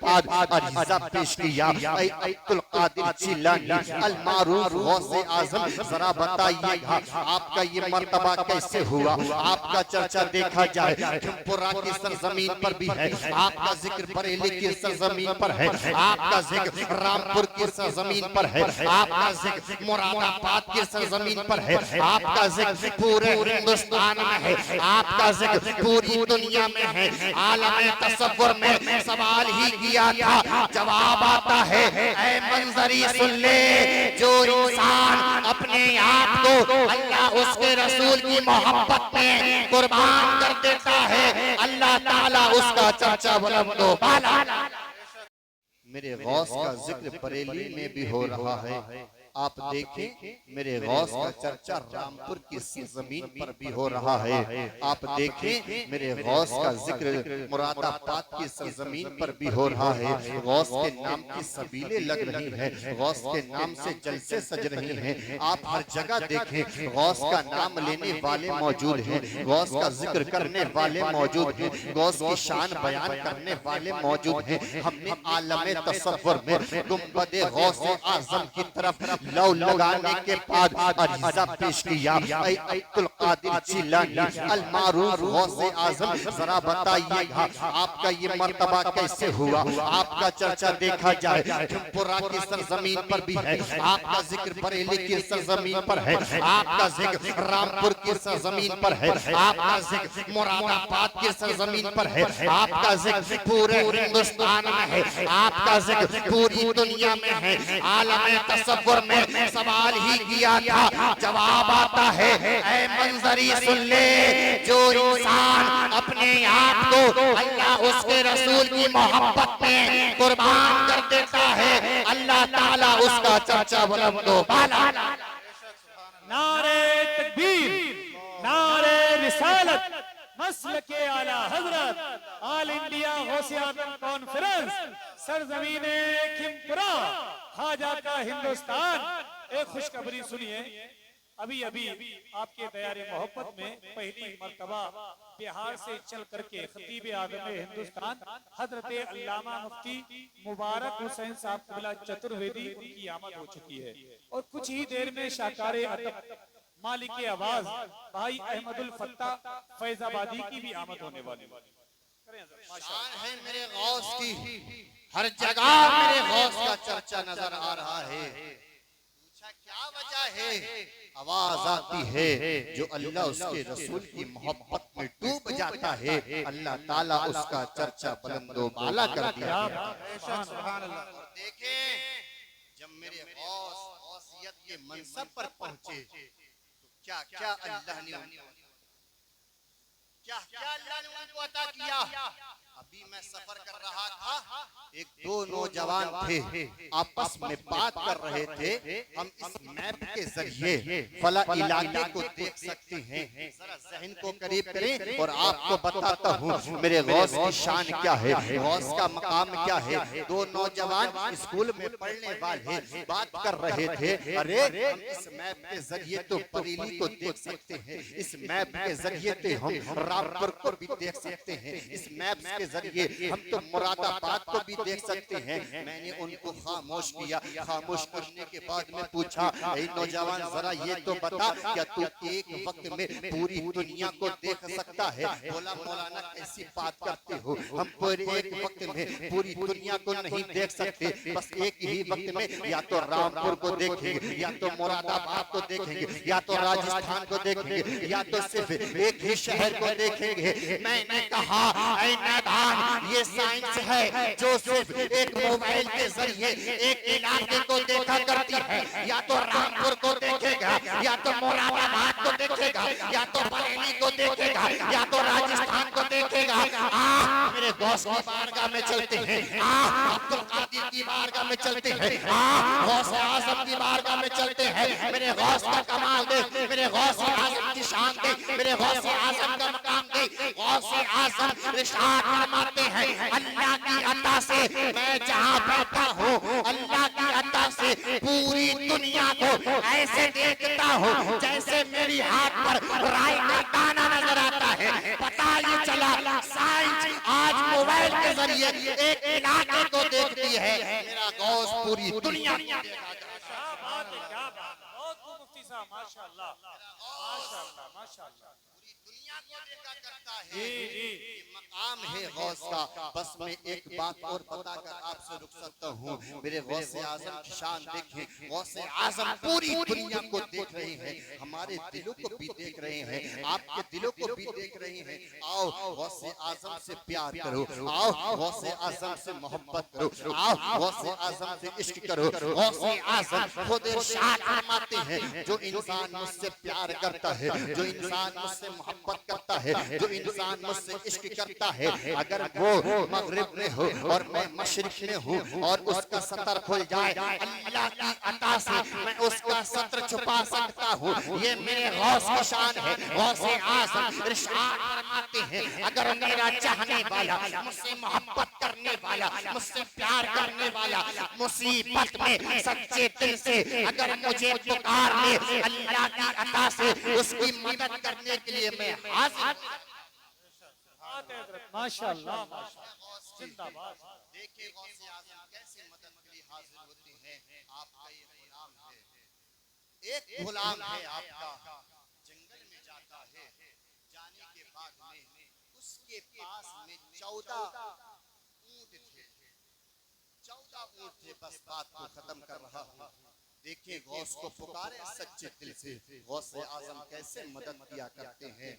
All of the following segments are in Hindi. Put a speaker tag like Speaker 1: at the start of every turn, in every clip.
Speaker 1: बाद अरीज़ा पेश किया। अब्दुल कादिर जिलानी अल मारूफ गौसे आज़म, जरा बताइएगा आपका ये मर्तबा कैसे हुआ? आपका चर्चा देखा जाए खिमपुरा की सरजमीन पर भी है, आपका जिक्र बरेली की सरजमीन पर है, आपका जिक्र रामपुर की सरजमीन पर है, आपका जिक्र मुरादाबाद की सरजमीन पर है, आपका जिक्र पूरे हिंदुस्तान में है, आपका जिक्र पूरी दुनिया में है। आलम तसव्वुर में सवाल ही किया था, जवाब आता है ऐ मंजरी सुन ले, जो इंसान अपने आप को अल्लाह उसके रसूल की मोहब्बत में कुर्बान कर देता है, अल्लाह ताला उसका चर्चा बुलंदो बाला। मेरे गौस का जिक्र बरेली में भी हो रहा है। आप देखें मेरे गौस का चर्चा रामपुर की जमीन पर भी हो रहा है। आप देखें मेरे गौस का जिक्र मुरादाबाद की सरजमीन पर भी हो रहा है। गौस के नाम की सबीलें लग रही हैं, गौस के नाम से जलसे सज रही हैं। आप हर जगह देखें गौस का नाम लेने वाले मौजूद हैं, गौस का जिक्र करने वाले मौजूद हैं, गौस की शान बयान करने वाले मौजूद हैं। हमने आलम तसव्वुर में गुंबद गौस आज़म की तरफ लौ लगाने के बाद अरीज़ा पेश किया। अब्दुल कादिर जिलानी अल मारूफ गौसे आज़म, जरा बताइएगा आपका ये मर्तबा कैसे हुआ? आपका चर्चा देखा जाए खिमपुरा की सरजमीन पर भी है, आपका जिक्र बरेली की सरजमीन पर है, आपका जिक्र रामपुर की सरजमीन पर है, आपका जिक्र मुरादाबाद की सरजमीन पर है, आपका जिक्र पूरे हिंदुस्तान में है, आपका जिक्र पूरी दुनिया में है। आलम तसव्वुर में सवाल ही किया था, जवाब आता है ऐ मंजरी सुन ले, जो इंसान अपने आप को अल्लाह उसके रसूल की मोहब्बत में कुर्बान कर देता है, अल्लाह ताला उसका चर्चा बुलंदो बाला।
Speaker 2: नारे तकबीर, नारे रिसालत, मसलके आला हजरत, ऑल इंडिया गौसे आज़म कॉन्फ्रेंस, सरजमीने खिमपुरा, खाजा का हिंदुस्तान। एक खुशखबरी सुनिए, अभी अभी आपके दयारे मोहब्बत में पहली मर्तबा बिहार से चल करके खतीब आज़म हिंदुस्तान हजरत अल्लामा मुफ्ती मुबारक हुसैन साहब क़िबला चतुर्वेदी, उनकी आमद हो चुकी है और कुछ ही देर में शाकारे अदब मालिक आवाज भाई अहमदुल फत्ता फैजाबादी की भी आमद होने वाली
Speaker 1: है। मेरे गौस की हर जगह मेरे गौस का चर्चा नजर आ रहा है। पूछा क्या वजह है? आवाज आती है जो अल्लाह उसके रसूल की मोहब्बत में डूब जाता है, अल्लाह ताला उसका चर्चा बुलंदो बाला कर दिया। देखें जब मेरे गौस गौसियत के मनसब पर पहुंचे तो क्या क्या अल्लाह ने उनको अता किया। अभी मैं सफर कर रहा था, एक दो नौजवान थे आपस में बात कर रहे थे। हम इस मैप के जरिए फला इलाके को देख सकते हैं, जरा ज़हन को करीब करें और आपको बताता हूँ मेरे गौस की शान क्या है, गौस का मकाम क्या है। दो नौजवान स्कूल में पढ़ने वाले बात कर रहे थे, अरे हम इस मैप के जरिए तो बरेली को देख सकते हैं, इस मैप के जरिए हम रामपुर को भी देख सकते हैं, इस मैप के जरिए हम तो मुरादाबाद को भी देख सकते हैं। मैंने उनको खामोश किया, खामोश करने के बाद में पूछा, ऐ नौजवान जरा ये तो बता, क्या तू एक वक्त में पूरी दुनिया को देख सकता है? बोला मौलाना कैसी बात करते हो, हम पूरे एक वक्त में पूरी दुनिया को नहीं देख सकते, बस एक ही वक्त में या तो रामपुर को देखेंगे, या तो मुरादाबाद को देखेंगे, या तो राजस्थान को देखेंगे, या तो सिर्फ एक ही शहर को देखेंगे। मैंने कहा ऐ नादान, ये साइंस है जो सिर्फ एक मोबाइल के जरिए एक इलाके को देखा करती है, या तो रामपुर को देखेगा, या तो मुरादाबाद को देखेगा, या तो बरेली को देखेगा, या तो राजस्थान को देखेगा। मेरे गौस की बारगाह में चलते हैं, अब्दुल कादिर की बारगाह में चलते हैं, गौस आज़म की बारगाह में चलते हैं। मेरे गौस का कमाल देख, मेरे गौस आज़म की शान देख, मेरे गौस आज़म का मकाम देख। गौस आज़म इरशाद फरमाते हैं, अल्लाह की अता से मैं जहाँ बैठा हूँ, अल्लाह की अता से पूरी दुनिया को ऐसे देखता हूँ जैसे मेरी हाथ पर राई का दाना नजर आता है। पता ये चला साइंस आज मोबाइल के जरिए एक इलाके को है मेरा गौस पूरी दुनिया को देगा।
Speaker 2: क्या बात है, क्या बात, बहुत खूब मुफ्ती साहब, माशाअल्लाह माशाअल्लाह माशाअल्लाह।
Speaker 1: पूरी दुनिया को देखा करता है।
Speaker 2: जी जी
Speaker 1: ये मकाम है गौस का। बस मैं एक बात और बताकर आपसे रुक सकता हूँ। मेरे गौसे आजम की शान देखें। गौसे आजम पूरी दुनिया को देख रहे हैं, हमारे दिलों को भी देख रहे हैं, आपके दिलों को भी देख रहे हैं। आओ गौसे आजम से प्यार करो, आओ गौसे आजम से मोहब्बत करो, आओ गौसे आजम से इश्क करो। गौसे आजम खुद इरशाद फरमाते हैं, जो इंसान मुझसे प्यार करता है, जो इंसान मुझसे मोहब्बत करता है, जो इंसान मुझसे इश्क करता है, अगर वो मगरिब में हो और मैं मशरिक में हूँ और उसका सतर खुल जाए, अल्लाह की अता से मैं उसका सतर छुपा सकता हूँ। ये मेरे गौस की शान है। गौसे आज़म इरशाद फरमाते हैं, अगर मेरा चाहने वाला, मुझसे मोहब्बत करने वाला, मुझसे प्यार करने वाला मुसीबत में सच्चे दिल से अगर मुझे पुकार ले, अल्लाह की अता से उसकी मदद करने के लिए मैं हाजिर।
Speaker 2: माशाअल्लाह जिंदाबाद।
Speaker 1: देखिए गौसे आज़म कैसे मदद के लिए हाजिर होते हैं। आपका ये गुलाम है, एक गुलाम है आपका, जंगल में जाता है, जाने के बाद में उसके पास में 14 ऊंट थे, 14 ऊंट थे। बस बात को खत्म कर रहा हूँ। देखिए गौस को पुकारे सच्चे दिल से। गौसे आज़म कैसे मदद किया करते हैं।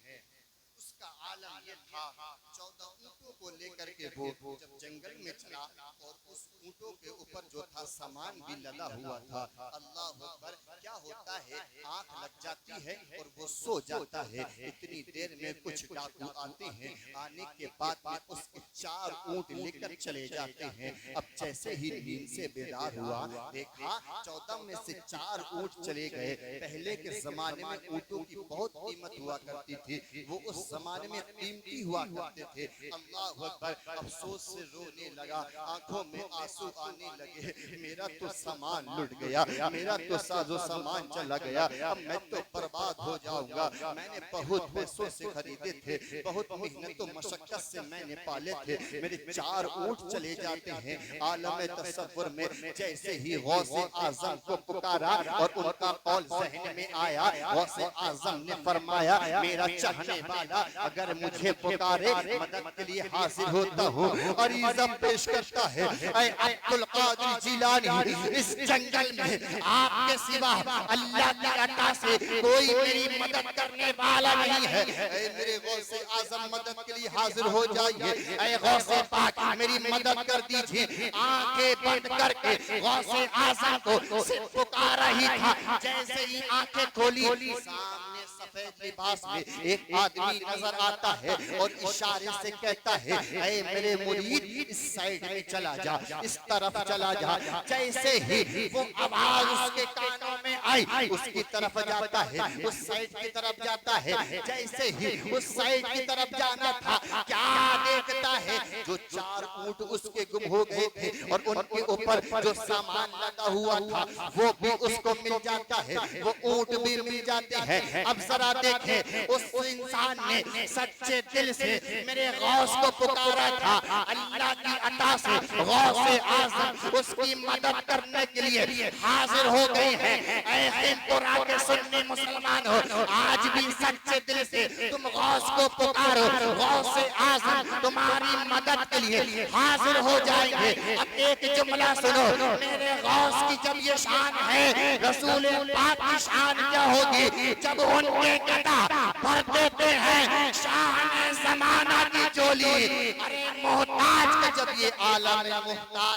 Speaker 1: उसका आलम ये था, 14 ऊंटों को लेकर के वो जब जंगल में चला और उस ऊंटों के ऊपर जो था सामान भी लदा हुआ था। अल्लाह अकबर, क्या होता है, आंख लग जाती है और वो सो जाता है। इतनी देर में कुछ डाकू आते हैं, आने के बाद में उसके 4 ऊंट लेकर चले जाते हैं। अब जैसे ही नींद से बेदार हुआ, देखा 14 में से 4 ऊंट चले गए। पहले के जमाने में ऊंटों की बहुत कीमत हुआ करती थी, वो उस जमाने में कीमती हुआ करते थे। अल्लाह अकबर, अफसोस से रोने लगा, आंखों में आंसू आने लगे। मेरा तो सामान लुट गया, मेरा तो साजो सामान चला गया, अब मैं तो बर्बाद हो जाऊंगा। मैंने बहुत पैसों से खरीदे थे, बहुत मेहनत और मशक्कत से मैंने पाले थे, मेरे 4 ऊंट चले जाते हैं। आलम तसव्वुर में जैसे ही गौसे आज़म को पुकारा और उनका कौल ज़हन में आया, गौसे आज़म ने फरमाया, मेरा चाहने वाला अगर मुझे पुकारे, मदद के लिए हाजिर होता हूँ। और इज़्ज़त पेश करता है, ऐ अब्दुल कादिर जिलानी, इस जंगल में आपके सिवा अल्लाह की अता से कोई मेरी मदद करने वाला नहीं है। ऐ मेरे गौसे आज़म मदद के लिए हाजिर हो जाइए। ऐ गौसे पाक मेरी मदद कर दीजिए। आंखें बंद करके गौसे आज़म को सिर्फ पुकारा ही था। जैसे ही आंखें खोली, सामने सफेद लिबास में एक आदमी नजर आता है और इशारे से कहता है, ऐ मेरे मुरीद इस साइड में चला जा, इस तरफ चला जा। जैसे ही वो आवाज उसके कानों में आई, उसकी तरफ जाता है, उस साइड की तरफ जाता है। जैसे ही उस साइड की तरफ जाना था, क्या देखता है, जो 4 ऊंट उसके गुम हो गए थे और उनके ऊपर जो सामान लगा हुआ था वो भी उसको मिल जाता है, वो ऊंट भी मिल जाते हैं। अब जरा देखें, उस इंसान ने सच्चे दिल से मेरे गौस को पुकारा था। अल्लाह की अता से गौसे आज़म उसकी मदद करने के लिए हाजिर हो गए हैं। ऐसे कुरान के सुन्नी मुसलमान हो, आज भी सच्चे दिल से तुम गौस को पुकारो, गौसे आज़म तुम्हारी मदद के लिए हाजिर हो जाएंगे। अब एक जुमला सुनो, मेरे गौस की जब ये शान है, रसूल पाक की शान क्या होगी जब उनके गदा भर देते हैं शान ज़माना की चोली। अरे मोहताज का जब ये आलम है, मोहताज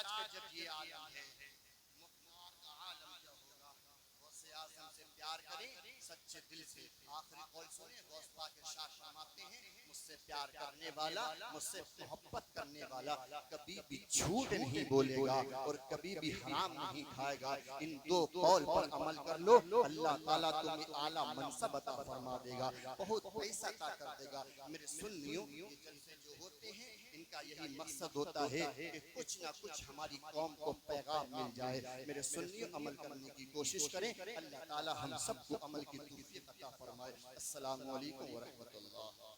Speaker 1: का जब ये आलम है, मुख्तार का आलम क्या होगा। गौसे आज़म से प्यार करें सच्चे दिल से। आखिरी कौल सुने, गौस पाक इरशाद फरमाते हैं, मुझसे प्यार करने वाला, मुझसे मोहब्बत करने वाला कभी भी झूठ नहीं बोलेगा और कभी भी हराम नहीं खाएगा। इन 2 कौल पर अमल कर लो, अल्लाह ताला तुम्हें आला मनसब अता फरमा देगा, बहुत पैसा अता कर देगा। मेरे सुन्नियों, ये जलसे जो होते हैं इनका यही मकसद होता है कि कुछ ना कुछ हमारी कौम को पैगाम मिल जाए। मेरे सुन्नियों, अमल करने की कोशिश करें, अल्लाह ताला हम सबको अमल की तौफीक अता फरमाए। अस्सलामु अलैकुम व रहमतुल्लाह।